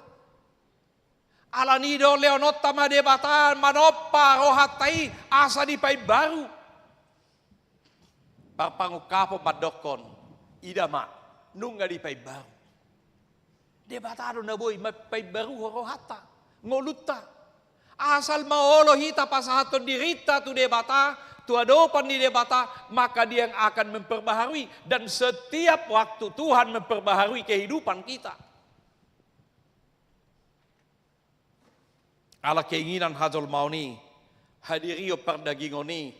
Alanido leonot tama debatan manoppa rohatai asa di pai baru. Papangukapo padokon idama nunga di pai baru. Debatado na boy pai baru rohata ngoluta. Asal maolo hita pasahaton dirita tu debata tu adopan di debata, maka dia yang akan memperbaharui. Dan setiap waktu Tuhan memperbaharui kehidupan kita. Ala keinginan hajol mauni, hadirio perdagingoni,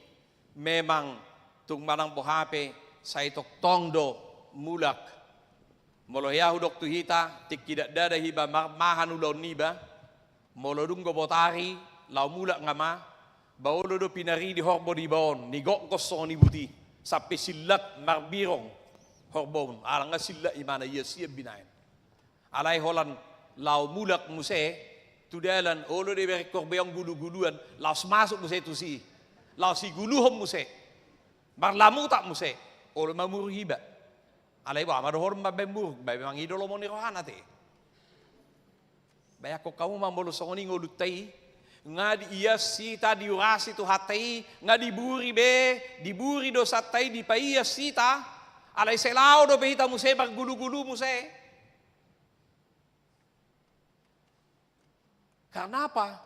memang tung manang bohape, sa itok tongdo mulak. Moloyahu dok tu hita, tik tidak dada hiba mahan ulaw niba, molodung gobotari, lau mulak ngama, Baolo do pinari di horbo di baon, ni gok kosong ni buti, sampai silat marbirong horbon, alang nga sila imana iya siya binain. Alay holan lau mulak muse, tudalan olo de berikor bayang gulu-guluan, lau masuk muse tu si, lau si guluhom muse, marlamu tak muse, olo mamuru hiba. Alay ba, madohor mabembur, bay mang idolo mo ni rohana te. Bay ako kamu mamolo songoni ngolutai, ngadi iya sita diurasi tu hatai ngadi diburi do satai di pa iya sita alai selao do behita muse bag gulu-gulu muse. Karena apa?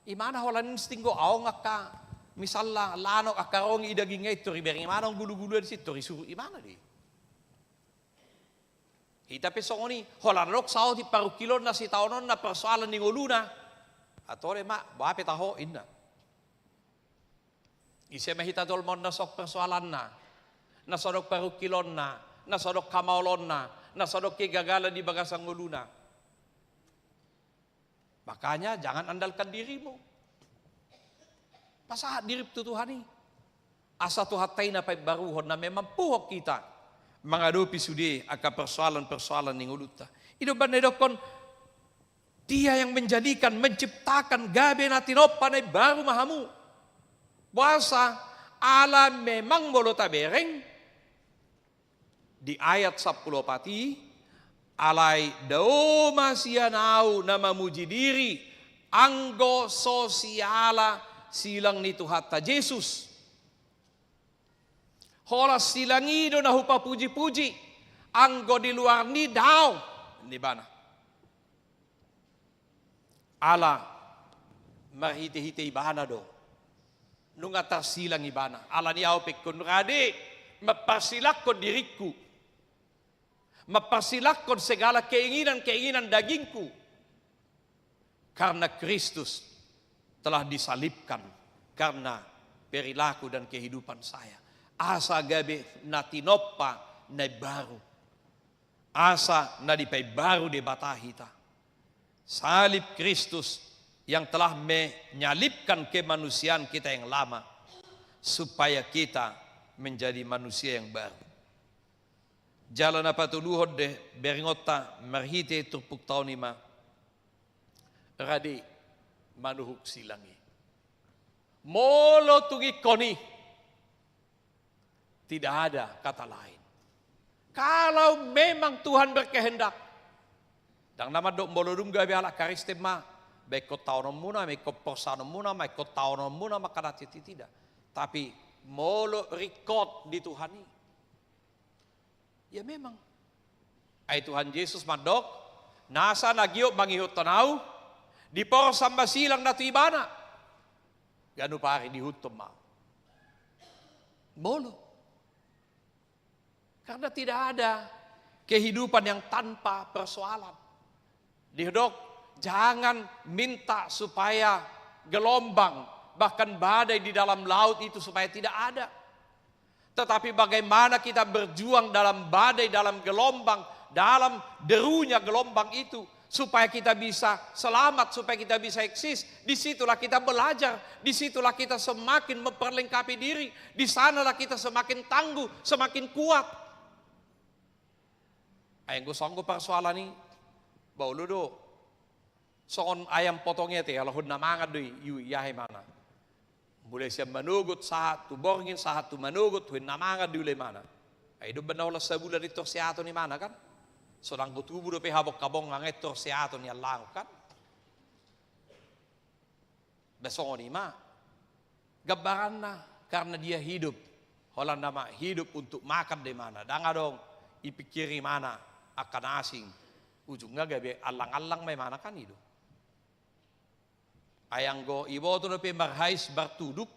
Imana holan instingo aong akka misalla lanok akarong idaging ito ribering imana gulu-gulu di situ risuru imana di. Hita pesongoni holan rok sao di paru kilon na si taonon na persoalan ni ngoluna. Atore mak bape taho inna. Ise mahita tol mon nasok persoalan na. Nasodok parukilon na, nasodok kamaulon na, nasodok kegagalan di bagasang nguluna. Makanya jangan andalkan dirimu. Pasahat dirip tu Tuhani. Asa tu hatai na pay baruhon na memang puhok kita menghadapi sudi akan persoalan-persoalan ning uluta. Ido banedokon dia yang menjadikan, menciptakan gabe na tinopanay baru mahamu. Puasa alam memang bolo tabereng. Di ayat 10 pati, alai daoma sianau na mamuji diri anggo sosiala silang ni Tuhatta Jesus. Horas silang ido na hupa puji-puji anggo di luar ni daw ni bana. Ala marhite-hite ibana do. Nung atas silang ibana. Ala ni au pekon rade mapasilakon diriku. Mapasilakon segala keinginan-keinginan dagingku. Karena Kristus telah disalibkan karena perilaku dan kehidupan saya. Asa gabe na tinoppa na baru. Asa na dipai baru de batahita. Salib Kristus yang telah menyalibkan kemanusiaan kita yang lama supaya kita menjadi manusia yang baru. Jalan apa tuluhod de beringota marhite turpuk taunima radi manuhuk silangi. Molo tugi koni. Tidak ada kata lain. Kalau memang Tuhan berkehendak. Dang nama dok bolodung gabe ala karistema. Baik kau tahu muna, baik kau persano muna, baik kau tahu muna maka tidak. Tapi molo record di Tuhan ini. Ya memang. Ay Tuhan Yesus mandok. Nasa nagyo mangihot tanaw. Di por samba silang na ibana. Gano pari di hutom mau. Molo. Karena tidak ada kehidupan yang tanpa persoalan. Dihedok, jangan minta supaya gelombang, bahkan badai di dalam laut itu supaya tidak ada. Tetapi bagaimana kita berjuang dalam badai, dalam gelombang, dalam derunya gelombang itu, supaya kita bisa selamat, supaya kita bisa eksis. Disitulah kita belajar, disitulah kita semakin memperlengkapi diri, di sanalah kita semakin tangguh, semakin kuat. Ayang gue sanggup persoalan ini, bau lu do, soon ayam potongnya teh, kalau hud namangat do, yu yahe mana. Mulai siap manugut saat tu borgin saat tu manugut, hud namangat do le mana. Ay do benaw sebulan itu siato ni mana kan? Sodang kutubu do pe habok kabong ngangetor siato ni Allah kan? Besok ni ma, gabaran na karena dia hidup, holan nama hidup untuk makan di mana, danga dong, ipikiri mana. Akan asing ujungnya gabe alang-alang may mana kan itu ayang go ibo to pe marhais bartuduk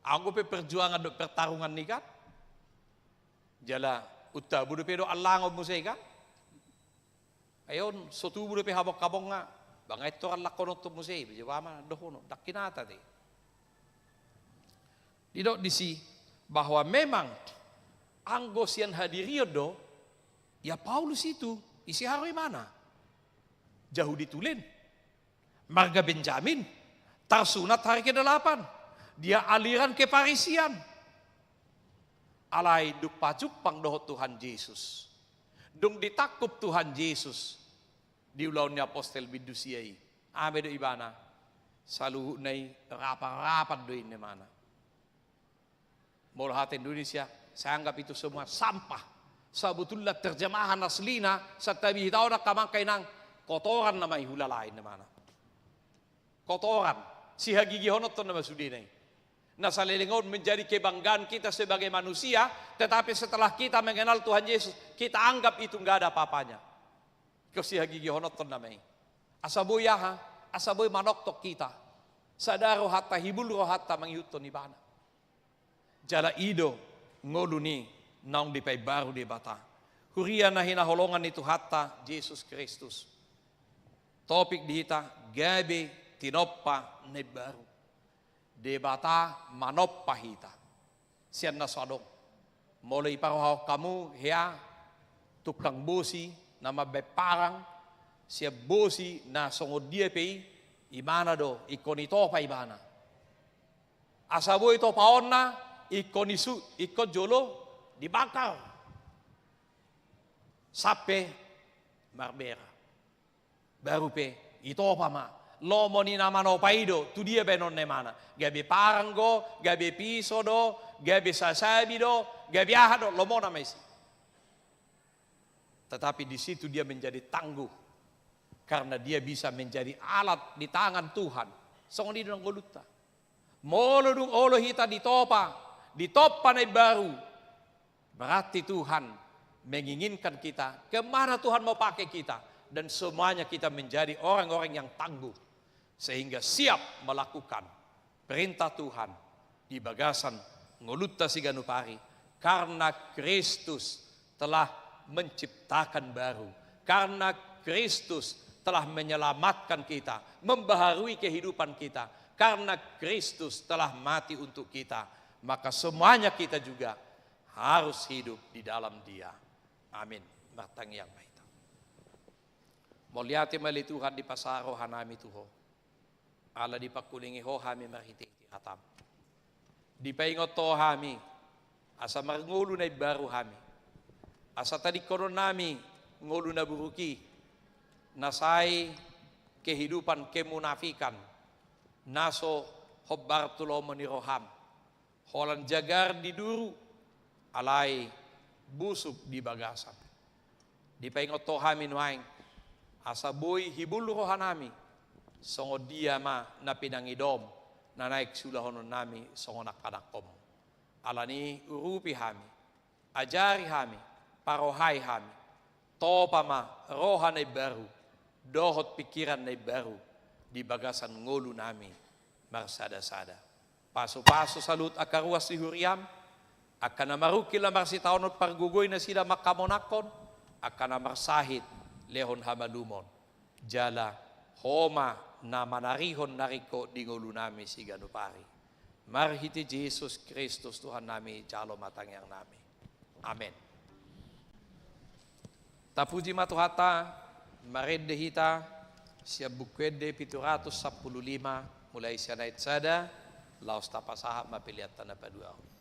anggo pe perjuangan do pertarungan ni kan jala utta budu pe do alang mo sei kan ayon sotu budu pe habok kabong nga bangay to alak kono to mo sei bijama do hono dakinata de didok disi bahwa memang anggo sian hadirio do. Ya Paulus itu, isi hari mana? Jauh ditulen. Marga Benjamin, Tarsunat hari ke-8. Dia aliran keparisian. Alai duk pacupang dohot Tuhan Yesus. Dung ditakup Tuhan Yesus. Di ulaunya apostel bidusiai. Ame do ibana. Saluhu nai rapat-rapat do ini mana. Mulahat Indonesia, saya anggap itu semua sampah. Sebetulnya terjemahan aslina satabi tahu nak kamang kainang kotoran nama ihula lain mana kotoran si hagigi honot nama sudinai nasalelingon menjadi kebanggaan kita sebagai manusia tetapi setelah kita mengenal Tuhan Yesus kita anggap itu enggak ada apa-apanya kau si hagigi honot nama asaboy ha asaboy manok tok kita sadaro hatta hibul rohatta mangyuton ibana jala ido ngoluni naong di pay baru di bata. Kuria na hinaholongan itu hatta Jesus Kristus. Topik dihita gabi tinoppa ne baru. De bata manoppa hita. Sian na sadong. Mulai paruhaw kamu hea tukang bosi na mabeparang siya bosi na songod dia pay imana do ikonito pa ibana. Asabo ito paon na ikonisu ikon jolo dibakar sape marbera baru pe itu apa ma lomo ni nama no paido tu dia benon ne mana gabe parango gabe piso do gabe sasabi do gabe ahado lomo na mesi Tetapi di situ dia menjadi tangguh. Karena dia bisa menjadi alat di tangan Tuhan. Song di dalam golutta. Molo dung olo hita ditopa na baru. Berarti Tuhan menginginkan kita, kemana Tuhan mau pakai kita. Dan semuanya kita menjadi orang-orang yang tangguh. Sehingga siap melakukan perintah Tuhan di bagasan ngolutta Siganupari. Karena Kristus telah menciptakan baru. Karena Kristus telah menyelamatkan kita, membaharui kehidupan kita. Karena Kristus telah mati untuk kita, maka semuanya kita juga harus hidup di dalam Dia. Amin. Martang yang baik. Moliati mali Tuhan di pasaro hanami tuho. Ala di pakulingi ho hami marhiti hatam. Di paingot to hami, asa marngulu na baru hami. Asa tadi koron nami ngulu na buruki. Nasai kehidupan kemunafikan. Naso hobbar tulo meniroham. Holan jagar di duru. Alai busuk di bagasan. Di paingot to hami nuaing. Asa boy hibul rohanami. Songo dia ma na pinangidom. Na naik sulahonon nami songo nakanakom. Alani urupi hami. Ajari hami. Parohai hami. Topa ma rohanay baru. Dohot pikiran na baru. Di bagasan ngolu nami. Marsada-sada. Paso-paso salut akaruas si Huriam. Akan na marukil na marsitaonot pargugoy na sila makamonakon. Akan na marsahit. Lehon hamalumon. Jala homa na manarihon nariko di ngolu nami Siganupari. Marhiti Jesus Kristus Tuhan nami jalo matang yang nami. Amen. Tapuji matuhata marende hita siya bukwede 715 mulai siya nait sada laos tapasaha mapiliat tanah padua. Oh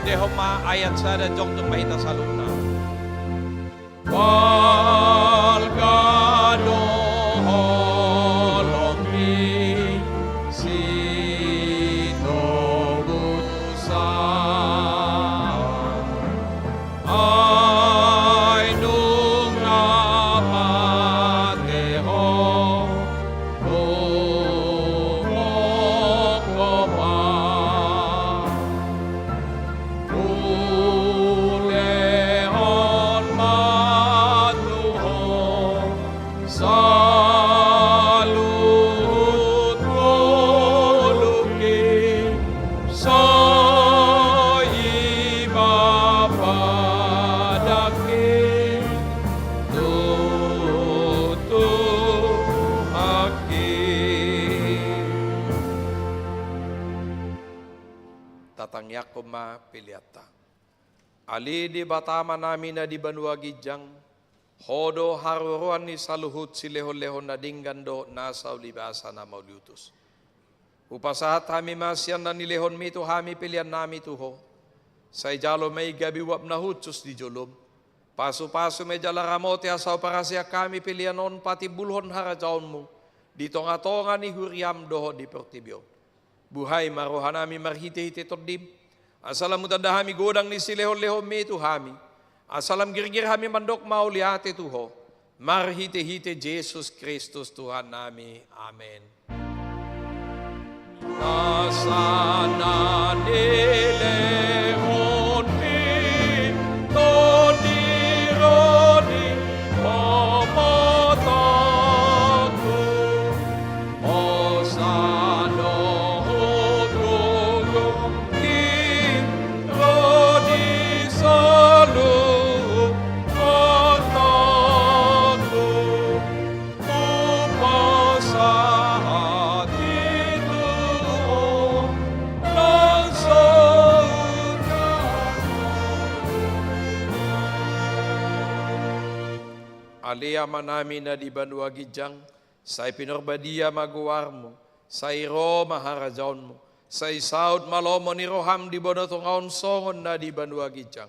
dehoma ayat sada jong tung mahita saluna. Walgado holomi sino busa ay nung napateho bumokoma ulehon matuho salut muluki sa ibapadaki tutuhaki. Tatangyak kuma piliata. Ali di batama namin na di banwa gijang, hodo haruruan ni saluhut si lehon-lehon na dinggando nasa ulibasa na mauliutos. Upasahat hami masyan na nilehon mito hami pilihan nami tuho. Sa ijalo may gabiwap na hutsus di jolom. Paso-paso may jalaramote asaw para siya kami pilihan on pati bulhon harajaon mo. Dito nga tonga ni huriam doho di pertibyo. Buhay marohan nami marhite-hite tordim. Asalam mutada hami godang ni silehon-lehon mito hami. Asalam girgir hami mandok mauliate tuho. Marhite-hite Jesus Kristus Tuhan nami. Amen. Nasana nilehon mito dironi omataku. Osano hukuku kironi salu otaku. Upasahat itu aliyaman namin na di banwa gijang, sa ipinurbadia maguwar mo, sa iro maharajaon mo, sa isaud malomo ni roham di bonotong aon songon na di banwa gijang.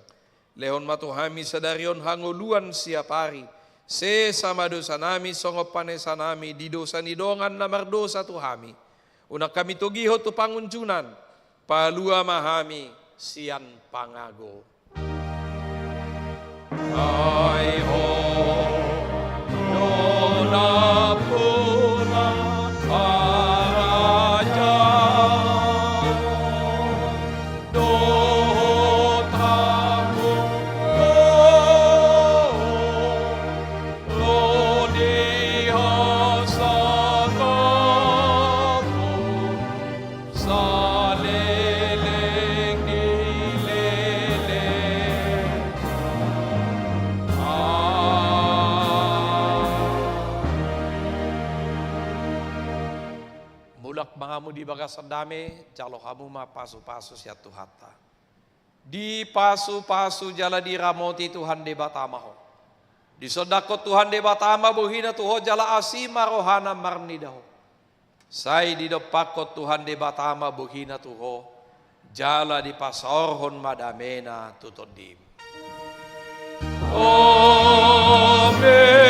Lehon matuhami sa darion hanguluan siya pari, se sama dosa nami songop panesa nami di dosa nidongan na mardosa tuhami. Unak kami tugiho tu pangunjunan, palua mahami siyan pangago. Ay ho, nona puna paraja, dotamu lodi hasakamu saleleng dileleng. Mulak mga mo di baga sa dami, jalo kamu mapaso-paso siya tuhata. Di paso-paso jala di ramoti Tuhan de batama ho. Di sodako Tuhan de batama buhina tuho jala asima rohana marnidaho. Say di dopakot Tuhan de batama buhina tuho jala di pasorhon madamena tutodim. Amen.